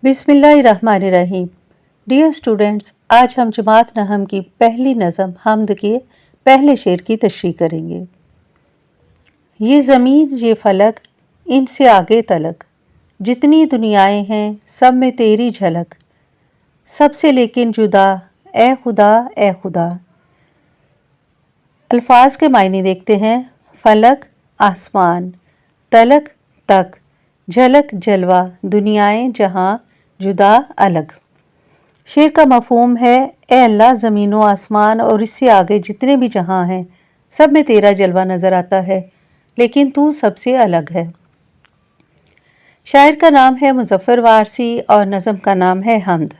بسم اللہ الرحمن الرحیم۔ ڈیئر اسٹوڈنٹس، آج ہم جماعت نحم کی پہلی نظم حمد کے پہلے شعر کی تشریح کریں گے۔ یہ زمین یہ فلک ان سے آگے تلک، جتنی دنیائیں ہیں سب میں تیری جھلک، سب سے لیکن جدا اے خدا اے خدا۔ الفاظ کے معنی دیکھتے ہیں۔ فلک آسمان، تلک تک، جھلک جلوہ، دنیائیں جہاں، جدا الگ۔ شعر کا مفہوم ہے اے اللہ، زمین و آسمان اور اس سے آگے جتنے بھی جہاں ہیں سب میں تیرا جلوہ نظر آتا ہے، لیکن تو سب سے الگ ہے۔ شاعر کا نام ہے مظفر وارثی اور نظم کا نام ہے حمد۔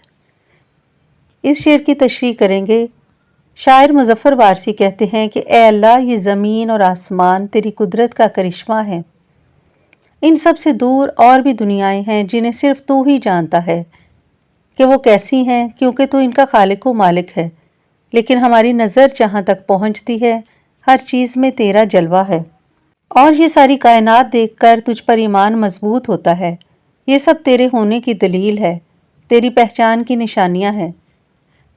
اس شعر کی تشریح کریں گے۔ شاعر مظفر وارثی کہتے ہیں کہ اے اللہ، یہ زمین اور آسمان تیری قدرت کا کرشمہ ہے۔ ان سب سے دور اور بھی دنیائیں ہیں جنہیں صرف تو ہی جانتا ہے کہ وہ کیسی ہیں، کیونکہ تو ان کا خالق و مالک ہے، لیکن ہماری نظر جہاں تک پہنچتی ہے ہر چیز میں تیرا جلوہ ہے، اور یہ ساری کائنات دیکھ کر تجھ پر ایمان مضبوط ہوتا ہے۔ یہ سب تیرے ہونے کی دلیل ہے، تیری پہچان کی نشانیاں ہیں۔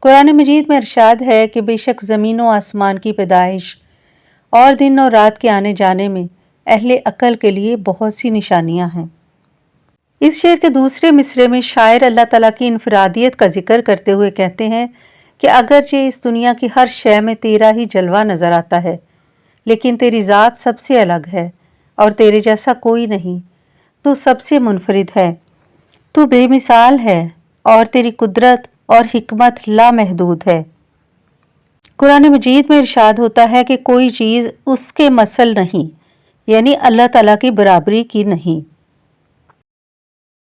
قرآن مجید میں ارشاد ہے کہ بے شک زمین و آسمان کی پیدائش اور دن اور رات کے آنے جانے میں اہل عقل کے لیے بہت سی نشانیاں ہیں۔ اس شعر کے دوسرے مصرعے میں شاعر اللہ تعالیٰ کی انفرادیت کا ذکر کرتے ہوئے کہتے ہیں کہ اگرچہ اس دنیا کی ہر شے میں تیرا ہی جلوہ نظر آتا ہے، لیکن تیری ذات سب سے الگ ہے اور تیرے جیسا کوئی نہیں۔ تو سب سے منفرد ہے، تو بے مثال ہے اور تیری قدرت اور حکمت لامحدود ہے۔ قرآن مجید میں ارشاد ہوتا ہے کہ کوئی چیز اس کے مثل نہیں، یعنی اللہ تعالیٰ کی برابری کی نہیں۔